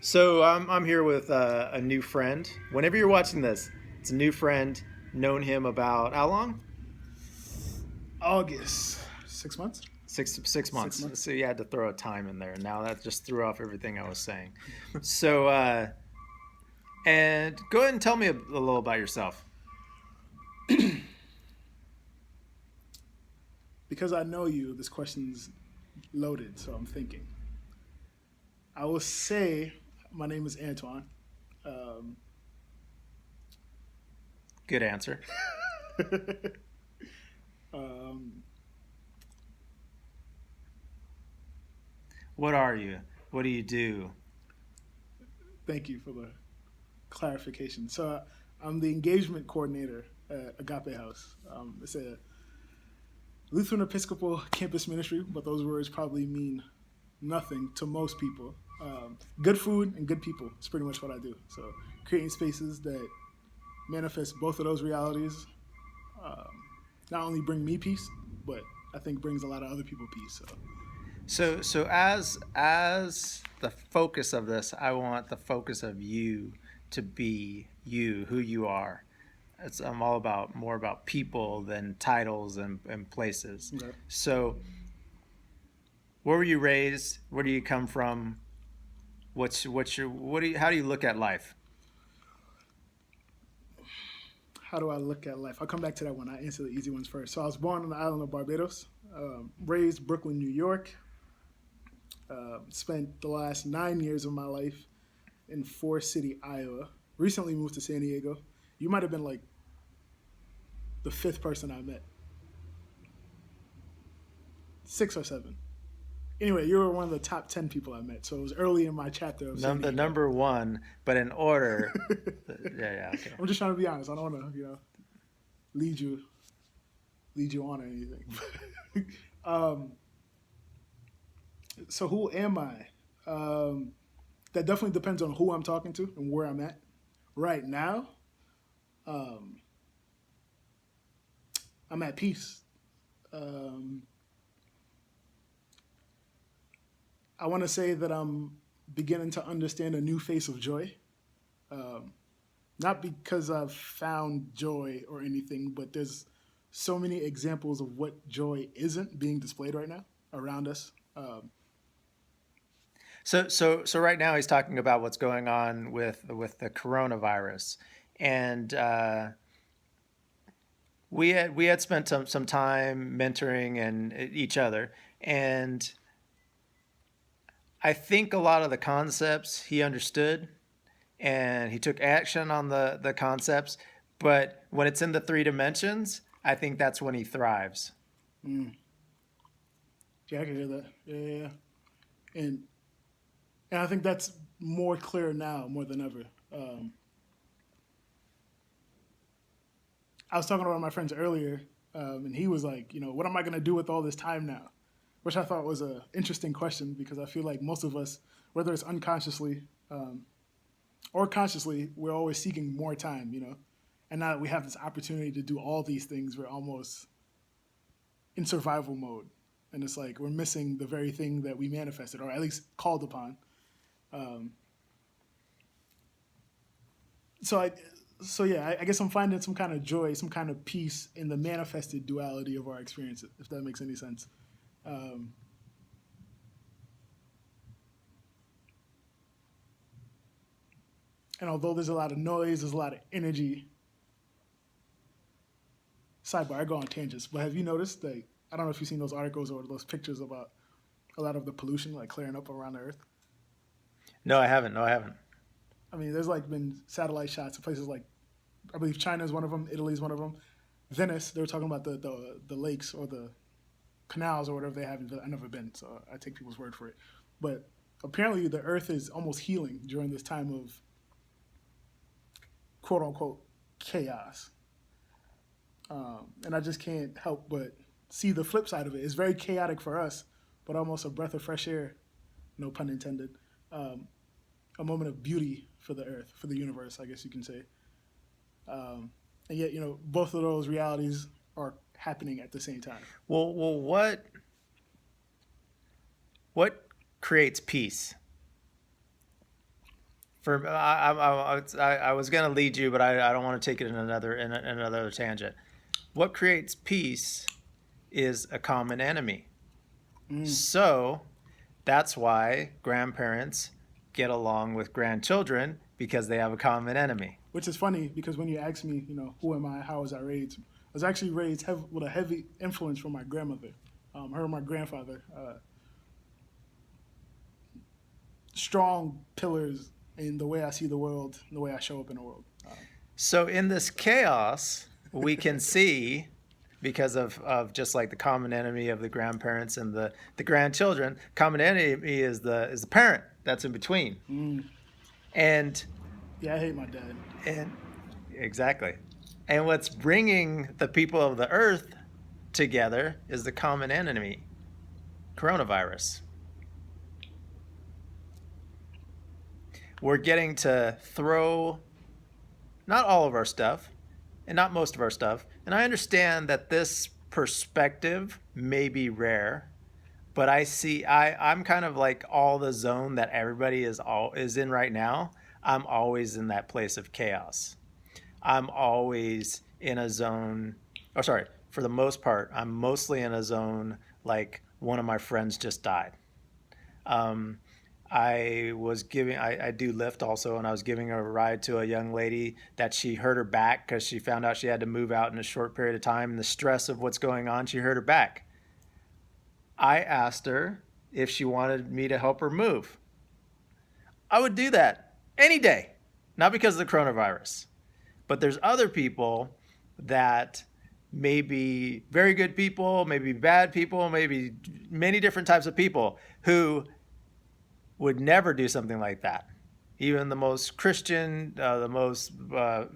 So I'm here with a new friend. Whenever you're watching this, it's a new friend. Known him about how long? August, 6 months. Six Six months. months. So you had to throw a time in there. Now that just threw off everything I was saying. So and go ahead and tell me a little about yourself. Because I know you, this question's loaded, so I'm thinking. I will say my name is Antoine. Um, Good answer. um, What are you? What do you do? Thank you for the clarification. So I'm the engagement coordinator at Agape House. It's a Lutheran Episcopal campus ministry, but those words probably mean nothing to most people. Good food and good people is pretty much what I do. So creating spaces that manifest both of those realities um, not only bring me peace, but I think brings a lot of other people peace. So So as the focus of this, I want the focus of you to be you, who you are. I'm all about more about people than titles and places. okay. So where were you raised? Where do you come from? What's your what do you how do you look at life? How do I look at life? I'll come back to that one. I answer the easy ones first. So I was born on the island of Barbados, raised Brooklyn, New York. Spent the last 9 years of my life in Forest City, Iowa. Recently moved to San Diego. You might have been like the fifth person I met, six or seven. Anyway, you were one of the top 10 people I met. So it was early in my chapter of San The Diego. number one, but in order. Yeah, okay. I'm just trying to be honest. I don't want to, lead you lead you on or anything. um, so who am I? That definitely depends on who I'm talking to and where I'm at. Right now, um, I'm at peace. Um, I want to say that I'm beginning to understand a new face of joy. Um, Not because I've found joy or anything, but there's so many examples of what joy isn't being displayed right now around us. So right now he's talking about what's going on with the coronavirus, and we had spent some time mentoring and each other, and I think a lot of the concepts he understood, and he took action on the concepts, but when it's in the three dimensions, I think that's when he thrives. Mm, yeah, I can hear that. Yeah, yeah, yeah. And and I think that's more clear now more than ever. Um, I was talking to one of my friends earlier, and he was like, what am I going to do with all this time now? Which I thought was an interesting question because I feel like most of us, whether it's unconsciously or consciously, we're always seeking more time. And now that we have this opportunity to do all these things, we're almost in survival mode. And it's like we're missing the very thing that we manifested or at least called upon. Um, so I, so yeah, I guess I'm finding some kind of joy, some kind of peace in the manifested duality of our experiences, if that makes any sense. Um, and although there's a lot of noise, there's a lot of energy. Sidebar, I go on tangents, but have you noticed that? I don't know if you've seen those articles or those pictures about a lot of the pollution like clearing up around the Earth. No, I haven't. No, I haven't. I mean, there's like been satellite shots of places like I believe China is one of them, Italy is one of them. Venice, they were talking about the lakes or the canals or whatever they have. I've never been, so I take people's word for it. But apparently, the Earth is almost healing during this time of quote unquote chaos. And I just can't help but see the flip side of it. It's very chaotic for us, but almost a breath of fresh air, no pun intended. Um, a moment of beauty for the Earth, for the universe, I guess you can say. And yet, both of those realities are happening at the same time. Well, what creates peace? For I was going to lead you, but I don't want to take it in another tangent. What creates peace is a common enemy. So that's why grandparents get along with grandchildren, because they have a common enemy. Which is funny because when you ask me, who am I? How was I raised? I was actually raised with a heavy influence from my grandmother. Her and my grandfather, strong pillars in the way I see the world, and the way I show up in the world. So in this chaos, we can see, because of just like the common enemy of the grandparents and the grandchildren, common enemy is the parent that's in between. And Yeah, I hate my dad. and exactly. And what's bringing the people of the earth together is the common enemy, coronavirus. We're getting to throw not all of our stuff and not most of our stuff. And I understand that this perspective may be rare, but I'm kind of like all the zone that everybody is in right now. I'm always in that place of chaos. I'm always in a zone, or sorry, for the most part, I'm mostly in a zone like one of my friends just died. I do Lyft also, and I was giving a ride to a young lady that she hurt her back because she found out she had to move out in a short period of time. And the stress of what's going on, she hurt her back. I asked her if she wanted me to help her move. I would do that any day, not because of the coronavirus. But there's other people that may be very good people, maybe bad people, maybe many different types of people who would never do something like that. Even the most Christian, the most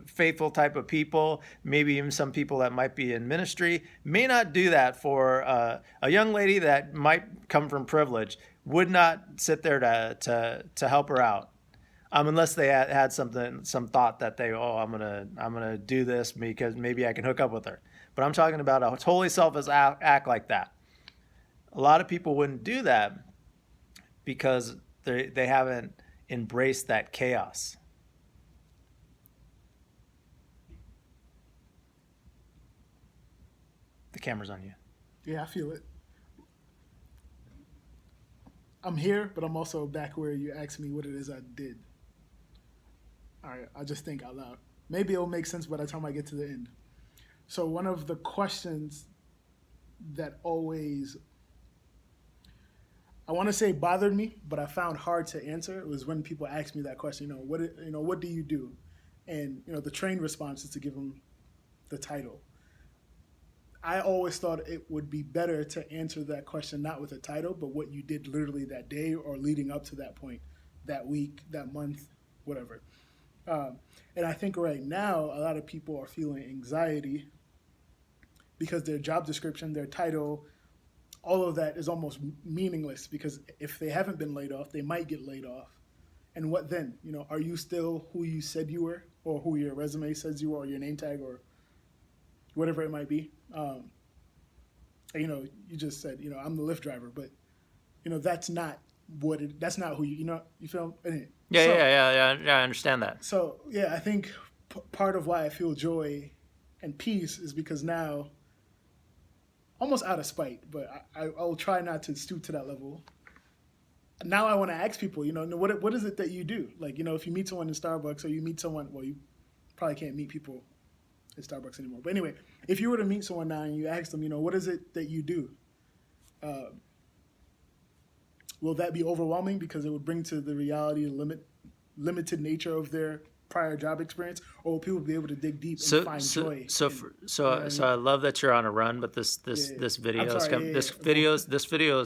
faithful type of people, maybe even some people that might be in ministry, may not do that for a young lady that might come from privilege, would not sit there to help her out. Unless they had some thought that I'm gonna do this because maybe I can hook up with her. But I'm talking about a totally selfish act like that. A lot of people wouldn't do that because they haven't embraced that chaos. The camera's on you. Yeah, I feel it. I'm here, but I'm also back where you asked me what it is I did. All right, I'll just think out loud. Maybe it'll make sense by the time I get to the end. So one of the questions that always, I want to say bothered me, but I found hard to answer, was when people ask me that question. What do you do? And the trained response is to give them the title. I always thought it would be better to answer that question not with a title, but what you did literally that day or leading up to that point, that week, that month, whatever. And I think right now a lot of people are feeling anxiety because their job description, their title, all of that is almost meaningless, because if they haven't been laid off, they might get laid off. And what then? Are you still who you said you were, or who your resume says you are, or your name tag, or whatever it might be? You just said, I'm the Lyft driver, but that's not that's not who you feel? Anyway, Yeah, I understand that. So yeah, I think part of why I feel joy and peace is because now, almost out of spite, but I'll try not to stoop to that level. Now I want to ask people, what is it that you do? Like, if you meet someone in Starbucks, or you meet someone, well, you probably can't meet people at Starbucks anymore. But anyway, if you were to meet someone now and you ask them, what is it that you do? Will that be overwhelming because it would bring to the reality the limited nature of their prior job experience, or will people be able to dig deep and find joy? So I love that you're on a run, but this video is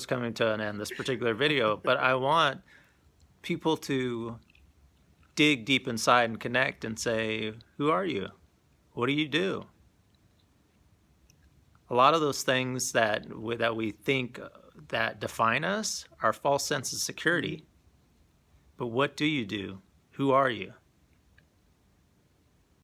coming to an end. This particular video, but I want people to dig deep inside and connect and say, who are you? What do you do? A lot of those things that we think that define us are false sense of security. But what do you do? Who are you?